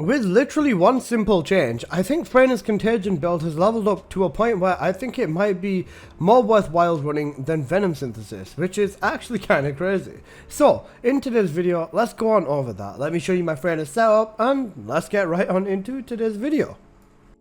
With literally one simple change, I think Freyna's Contagion build has leveled up to a point where I think it might be more worthwhile running than Venom Synthesis, which is actually kind of crazy. So, in today's video, let's go on over that. Let me show you my Freyna setup, and let's get right on into today's video.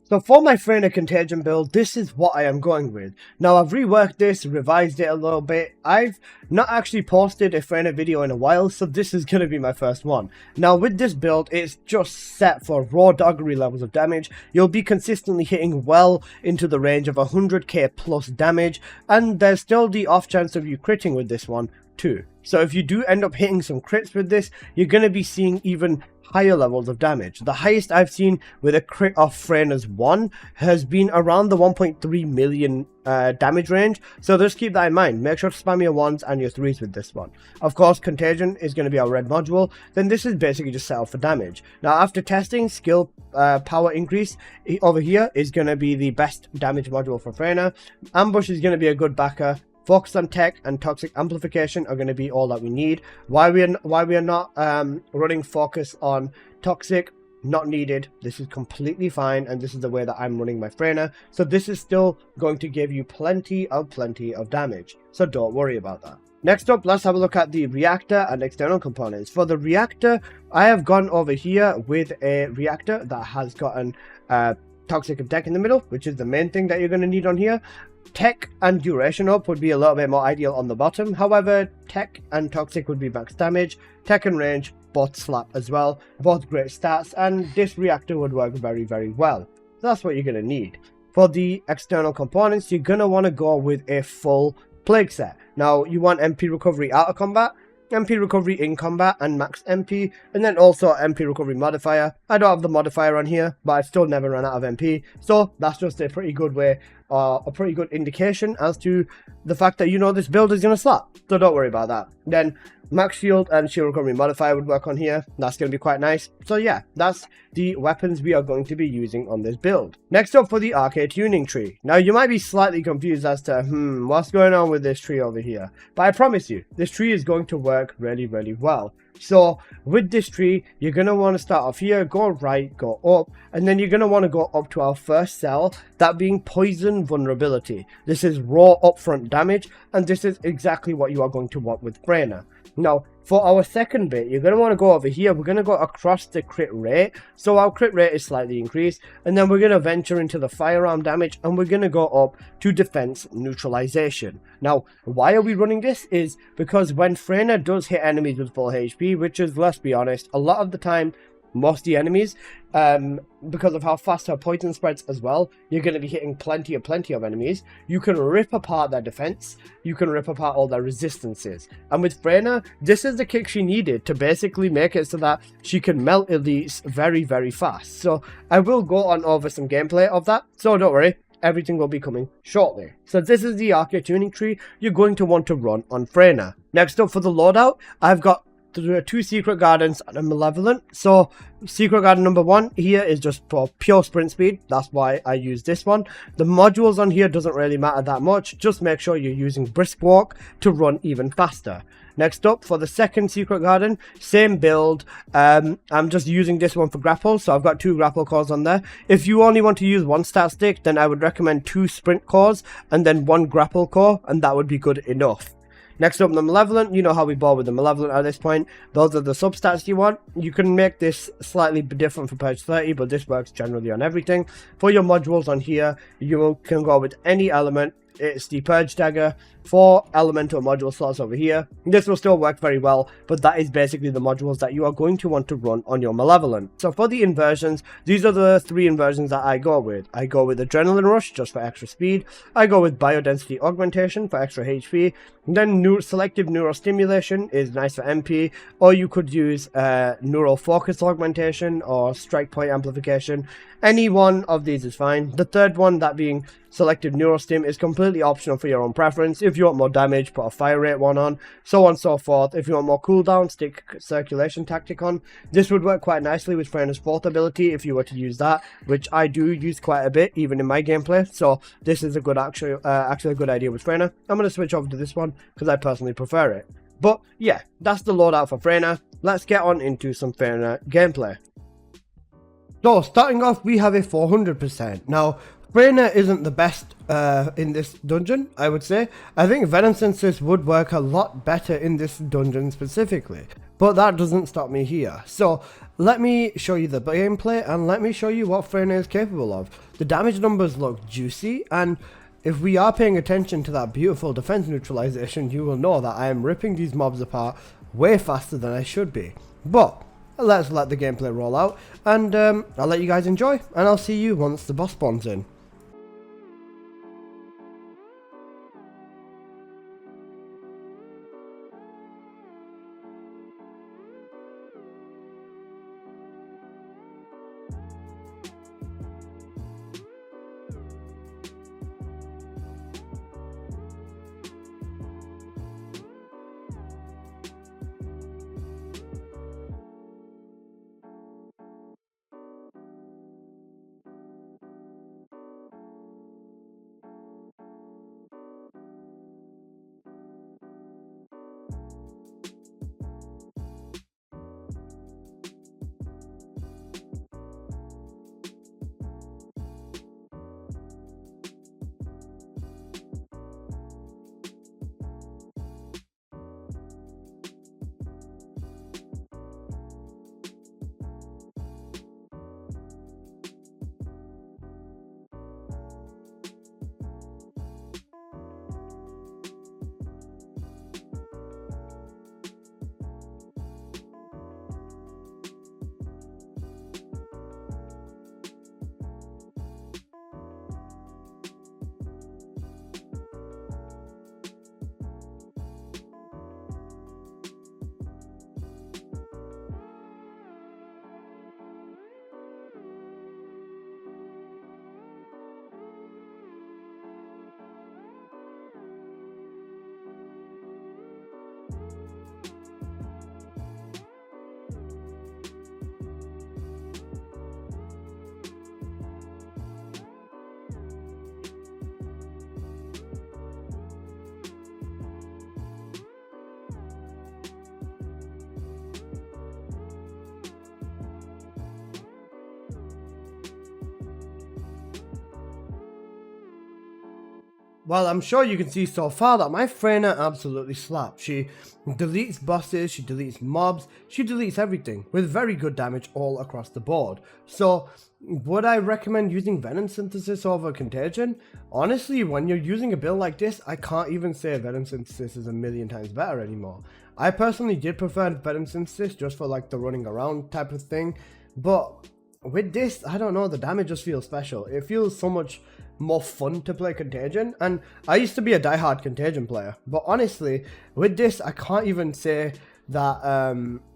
So for my Freyna Contagion build, this is what I am going with. Now I've reworked this, revised it a little bit. I've not actually posted a Freyna video in a while, so this is going to be my first one. Now with this build, it's just set for raw doggery levels of damage. You'll be consistently hitting well into the range of 100k plus damage, and there's still the off chance of you critting with this one too. So if you do end up hitting some crits with this, you're going to be seeing even higher levels of damage. The highest I've seen with a crit of Freyna's 1 has been around the 1.3 million damage range, so just keep that in mind. Make sure to spam your 1s and your 3s with this one. Of course, Contagion is going to be our red module, then this is basically just set up for damage. Now after testing, skill power increase over here is going to be the best damage module for Freyna. Ambush is going to be a good backer. Focus on tech and toxic amplification are going to be all that we need. Why we are not running focus on toxic, not needed. This is completely fine, and this is the way that I'm running my Freyna. So this is still going to give you plenty of damage. So don't worry about that. Next up, let's have a look at the reactor and external components. For the reactor, I have gone over here with a reactor that has gotten toxic and tech in the middle, which is the main thing that you're going to need on here. Tech and duration up would be a little bit more ideal on the bottom. However, tech and toxic would be max damage. Tech and range both slap as well. Both great stats, and this reactor would work very, very well. So that's what you're going to need. For the external components, you're going to want to go with a full plague set. Now, you want MP recovery out of combat, MP recovery in combat, and max MP, and then also MP recovery modifier. I don't have the modifier on here, but I've still never run out of MP, so that's just a pretty good way, a pretty good indication as to the fact that you know this build is going to slap, so don't worry about that. Then max shield and shield recovery modifier would work on here. That's going to be quite nice. So yeah, that's the weapons we are going to be using on this build. Next up, for the arcade tuning tree. Now you might be slightly confused as to what's going on with this tree over here, but I promise you this tree is going to work really, really well. So with this tree, you're going to want to start off here, go right, go up, and then you're going to want to go up to our first cell, that being poison vulnerability. This is raw upfront damage, and this is exactly what you are going to want with Freyna. Now, for our second bit, you're going to want to go over here. We're going to go across the crit rate. So our crit rate is slightly increased. And then we're going to venture into the firearm damage. And we're going to go up to defense neutralization. Now, why are we running this? Is because when Freyna does hit enemies with full HP, which is, let's be honest, a lot of the time, most of the enemies, because of how fast her poison spreads as well, you're going to be hitting plenty of enemies. You can rip apart their defense, you can rip apart all their resistances, and with Freyna, this is the kick she needed to basically make it so that she can melt elites very, very fast. So I will go on over some gameplay of that, so don't worry, everything will be coming shortly. So this is the arcade tuning tree you're going to want to run on Freyna. Next up, for the loadout, I've got 2 secret gardens and a malevolent. So secret garden number 1 here is just for pure sprint speed. That's why I use this one. The modules on here doesn't really matter that much. Just make sure you're using brisk walk to run even faster. Next up, for the second secret garden, same build. I'm just using this one for grapple, so I've got 2 grapple cores on there. If you only want to use 1 stat stick, then I would recommend 2 sprint cores and then 1 grapple core, and that would be good enough. Next up, the Malevolent. You know how we ball with the Malevolent at this point. Those are the substats you want. You can make this slightly different for Purge 30, but this works generally on everything. For your modules on here, you can go with any element. It's the Purge Dagger, 4 elemental module slots over here. This will still work very well, but that is basically the modules that you are going to want to run on your Malevolent. So for the inversions, these are the 3 inversions that I go with. I go with Adrenaline Rush, just for extra speed. I go with Biodensity Augmentation for extra HP. Then Selective Neurostimulation is nice for MP, or you could use Neural Focus Augmentation or Strike Point Amplification. Any one of these is fine. The third one, that being Selective Neurostim, is completely optional for your own preference. If you want more damage, put a fire rate one on, so on and so forth. If you want more cooldown, stick Circulation Tactic on. This would work quite nicely with Freyna's 4th ability if you were to use that, which I do use quite a bit, even in my gameplay. So this is a good actually a good idea with Freyna. I'm going to switch over to this one because I personally prefer it. But yeah, that's the loadout for Freyna. Let's get on into some Freyna gameplay. So, starting off, we have a 400%. Now, Freyna isn't the best in this dungeon, I would say. I think Venom Synthesis would work a lot better in this dungeon specifically. But that doesn't stop me here. So, let me show you the gameplay and let me show you what Freyna is capable of. The damage numbers look juicy, and if we are paying attention to that beautiful defense neutralization, you will know that I am ripping these mobs apart way faster than I should be. But let's let the gameplay roll out, and I'll let you guys enjoy, and I'll see you once the boss spawns in. Well, I'm sure you can see so far that my Freyna absolutely slaps. She deletes bosses, she deletes mobs, she deletes everything with very good damage all across the board. So, would I recommend using Venom Synthesis over Contagion? Honestly, when you're using a build like this, I can't even say Venom Synthesis is a million times better anymore. I personally did prefer Venom Synthesis just for like the running around type of thing, but with this, I don't know, the damage just feels special. It feels so much more fun to play Contagion, and I used to be a diehard Contagion player, but honestly, with this, I can't even say that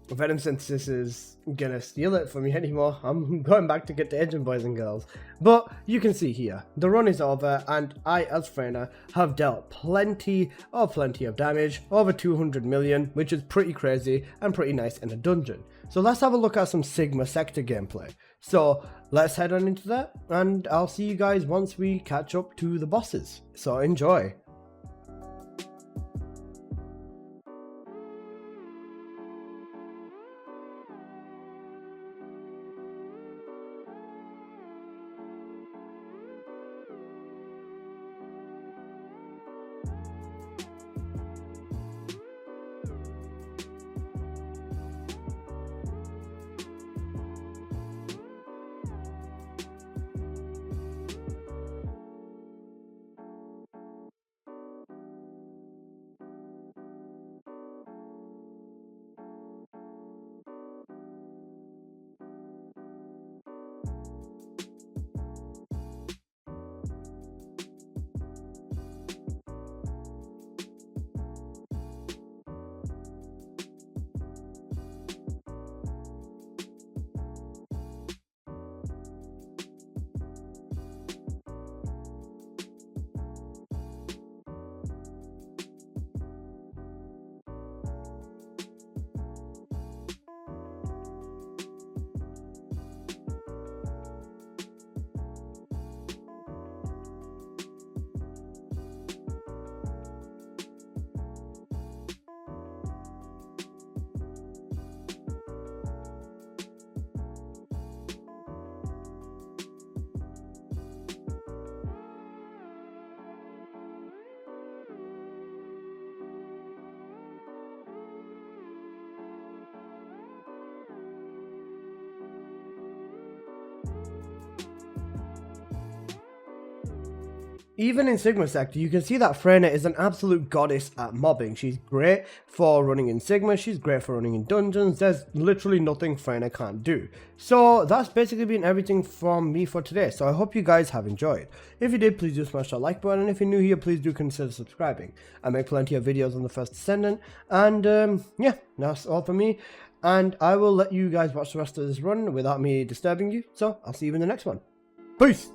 Venom Synthesis is gonna steal it from me anymore. I'm going back to Contagion, boys and girls. But you can see here, the run is over, and I, as Freyna, have dealt plenty of damage, over 200 million, which is pretty crazy and pretty nice in a dungeon. So let's have a look at some Sigma Sector gameplay. So let's head on into that, and I'll see you guys once we catch up to the bosses. So enjoy. even in Sigma Sector, you can see that Freyna is an absolute goddess at mobbing. She's great for running in Sigma, she's great for running in dungeons, there's literally nothing Freyna can't do. So that's basically been everything from me for today, so I hope you guys have enjoyed. If you did, please do smash that like button, and if you're new here, please do consider subscribing. I make plenty of videos on the first Descendant, and yeah, that's all for me. And I will let you guys watch the rest of this run without me disturbing you, so I'll see you in the next one. Peace!